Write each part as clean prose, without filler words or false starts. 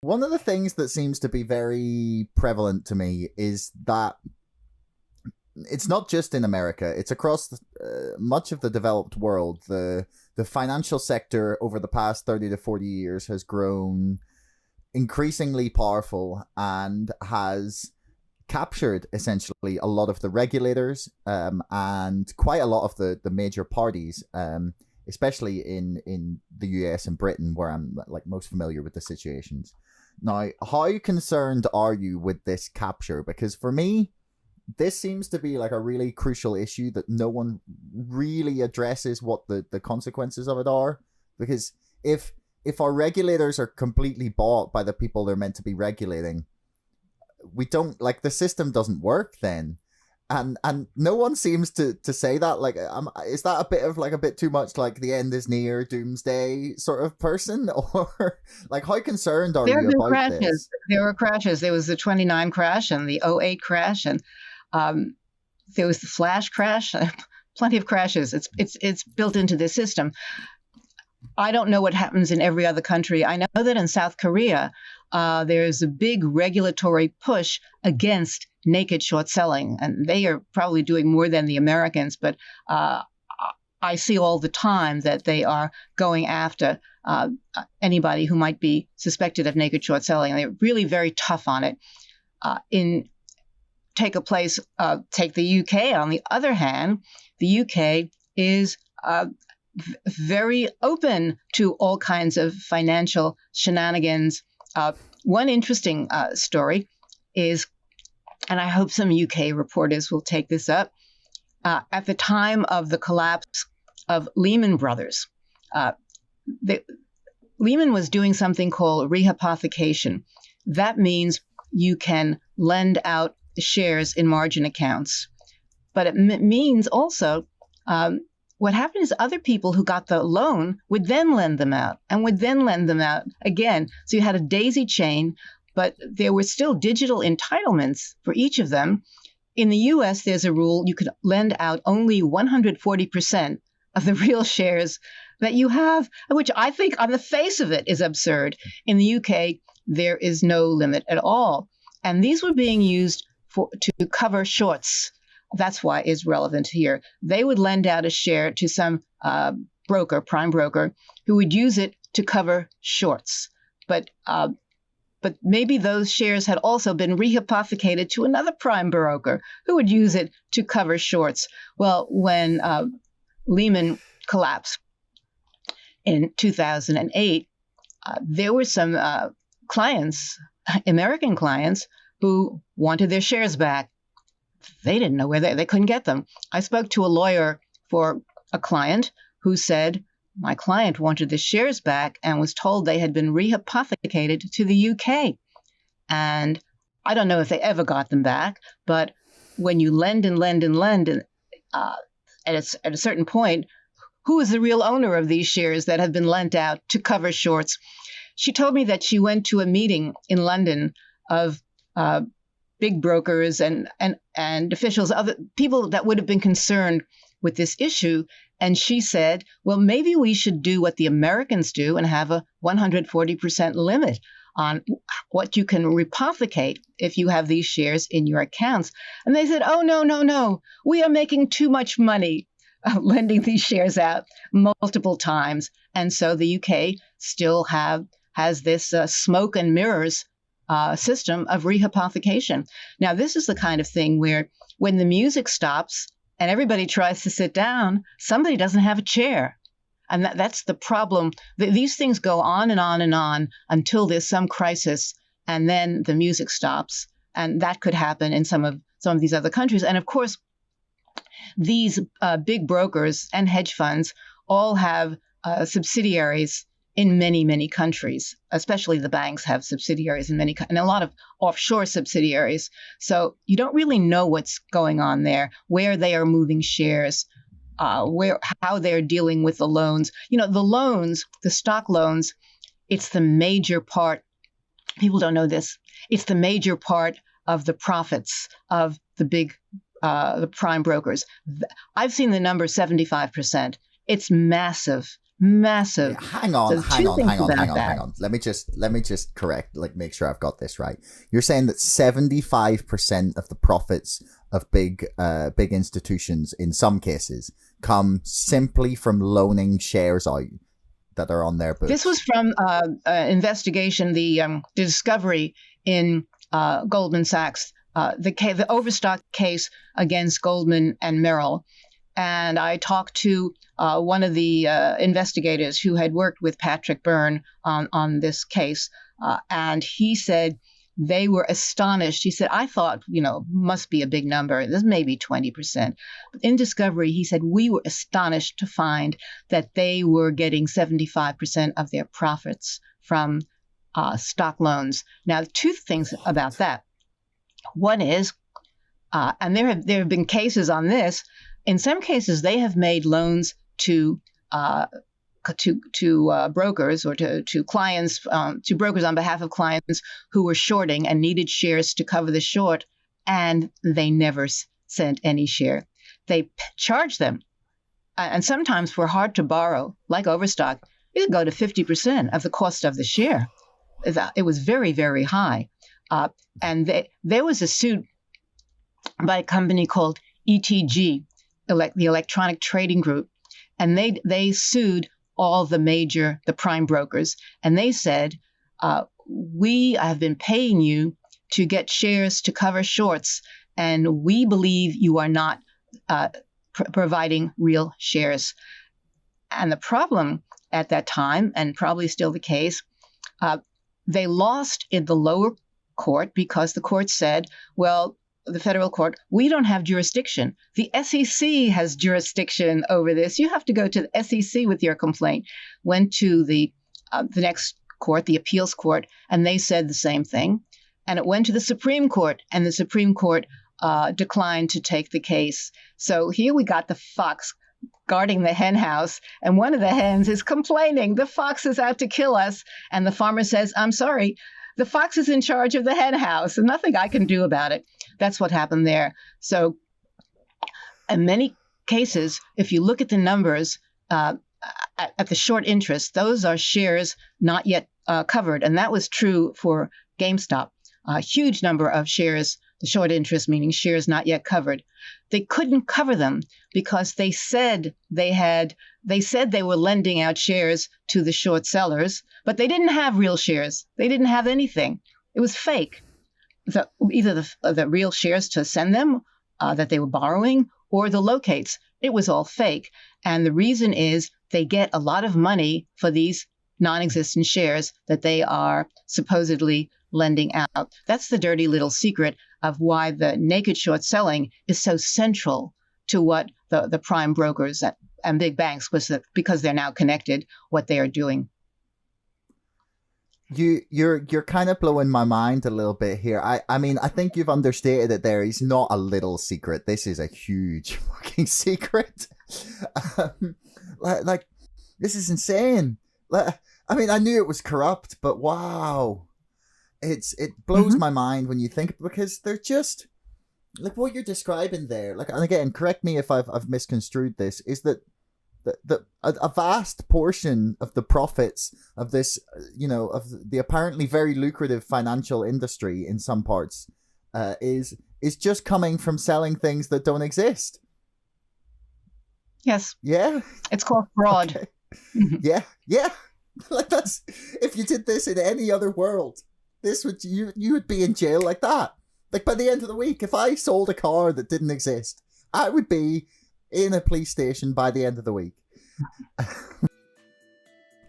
one of the things that seems to be very prevalent to me is that it's not just in America, it's across much of the developed world. The financial sector over the past 30 to 40 years has grown increasingly powerful and has captured essentially a lot of the regulators and quite a lot of the major parties, especially in the US and Britain, where I'm like most familiar with the situations. Now, how concerned are you with this capture? Because for me, this seems to be like a really crucial issue that no one really addresses what the consequences of it are. Because if our regulators are completely bought by the people they're meant to be regulating, we don't, like, the system doesn't work then. And no one seems to say that. Like, is that a bit too much like the end is near, doomsday sort of person? Or like, how concerned are you about crashes. this? There were crashes. There was the 29 crash and the 08 crash, and there was the flash crash. Plenty of crashes. It's built into the system. I don't know what happens in every other country. I know that in South Korea, there's a big regulatory push against naked short selling, and they are probably doing more than the Americans, but I see all the time that they are going after anybody who might be suspected of naked short selling. They're really very tough on it. Take the UK, on the other hand. The UK is very open to all kinds of financial shenanigans. One interesting story is, and I hope some UK reporters will take this up, at the time of the collapse of Lehman Brothers, Lehman was doing something called rehypothecation. That means you can lend out shares in margin accounts. But it means also what happened is other people who got the loan would then lend them out and would then lend them out again. So you had a daisy chain, but there were still digital entitlements for each of them. In the US, there's a rule you could lend out only 140% of the real shares that you have, which I think on the face of it is absurd. In the UK, there is no limit at all. And these were being used to cover shorts. That's why it's relevant here. They would lend out a share to some prime broker, who would use it to cover shorts. But maybe those shares had also been rehypothecated to another prime broker who would use it to cover shorts. Well, when Lehman collapsed in 2008, there were some clients, American clients, who wanted their shares back. They didn't know where they couldn't get them. I spoke to a lawyer for a client who said, my client wanted the shares back and was told they had been rehypothecated to the UK. And I don't know if they ever got them back, but when you lend and lend and lend, and at a certain point, who is the real owner of these shares that have been lent out to cover shorts? She told me that she went to a meeting in London of big brokers and officials, other people that would have been concerned with this issue. And she said, well, maybe we should do what the Americans do and have a 140% limit on what you can rehypothecate if you have these shares in your accounts. And they said, oh, no. We are making too much money lending these shares out multiple times. And so the UK still has this smoke and mirrors system of rehypothecation. Now, this is the kind of thing where when the music stops and everybody tries to sit down, somebody doesn't have a chair. And that's the problem. These things go on and on and on until there's some crisis, and then the music stops. And that could happen in some of these other countries. And of course, these big brokers and hedge funds all have subsidiaries in many, many countries. Especially the banks have subsidiaries in and a lot of offshore subsidiaries. So you don't really know what's going on there, where they are moving shares, how they're dealing with the loans. The loans, the stock loans, it's the major part. People don't know this. It's the major part of the profits of the big the prime brokers. I've seen the number 75%. It's massive. Massive. Hang on. Let me just correct, make sure I've got this right. You're saying that 75% of the profits of big institutions in some cases come simply from loaning shares out that are on their books. This was from investigation, the discovery in Goldman Sachs, the overstock case against Goldman and Merrill. And I talked to one of the investigators who had worked with Patrick Byrne on this case, and he said they were astonished. He said, I thought, must be a big number. This may be 20%. But in discovery, he said, we were astonished to find that they were getting 75% of their profits from stock loans. Now, two things about that. One is, and there have been cases on this. In some cases, they have made loans to brokers or to clients, to brokers on behalf of clients who were shorting and needed shares to cover the short, and they never sent any share. They charged them, and sometimes for hard to borrow, like Overstock, it would go to 50% of the cost of the share. It was very, very high. And there was a suit by a company called ETG, the Electronic Trading Group, and they sued all the prime brokers, and they said, we have been paying you to get shares to cover shorts, and we believe you are not providing real shares. And the problem at that time, and probably still the case, they lost in the lower court because the court said, well, the federal court, we don't have jurisdiction. The SEC has jurisdiction over this. You have to go to the SEC with your complaint. Went to the next court, the appeals court, and they said the same thing. And it went to the Supreme Court, and the Supreme Court declined to take the case. So here we got the fox guarding the hen house, and one of the hens is complaining, the fox is out to kill us. And the farmer says, I'm sorry, the fox is in charge of the hen house, and nothing I can do about it. That's what happened there. So in many cases, if you look at the numbers at the short interest, those are shares not yet covered. And that was true for GameStop. A huge number of shares, the short interest meaning shares not yet covered. They couldn't cover them because they said they were lending out shares to the short sellers, but they didn't have real shares. They didn't have anything. It was fake. Either the real shares to send them that they were borrowing or the locates. It was all fake. And the reason is they get a lot of money for these non-existent shares that they are supposedly lending out. That's the dirty little secret of why the naked short selling is so central to what the prime brokers and big banks, because they're now connected, what they are doing. You're kind of blowing my mind a little bit here. I mean, I think you've understated it there. It's not a little secret. This is a huge fucking secret. Like, this is insane. I mean, I knew it was corrupt, but wow. It blows my mind when you think, because they're just like what you're describing there. Like, and again, correct me if I've misconstrued this, is that a vast portion of the profits of this, of the apparently very lucrative financial industry in some parts, is just coming from selling things that don't exist. Yes. Yeah. It's called fraud. Okay. Yeah. Like, that's, if you did this in any other world, you would be in jail like that. Like, by the end of the week, if I sold a car that didn't exist, I would be in a police station by the end of the week.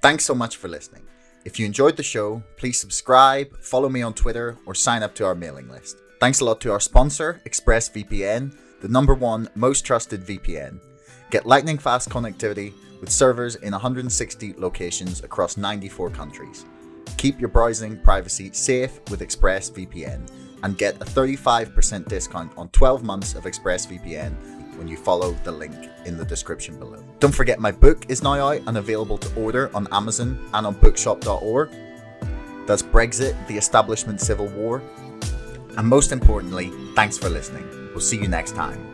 Thanks so much for listening. If you enjoyed the show, please subscribe, follow me on Twitter, or sign up to our mailing list. Thanks a lot to our sponsor, ExpressVPN, the #1 most trusted VPN. Get lightning fast connectivity with servers in 160 locations across 94 countries. Keep your browsing privacy safe with ExpressVPN and get a 35% discount on 12 months of ExpressVPN when you follow the link in the description below. Don't forget, my book is now out and available to order on Amazon and on bookshop.org. That's Brexit, the Establishment Civil War. And most importantly, thanks for listening. We'll see you next time.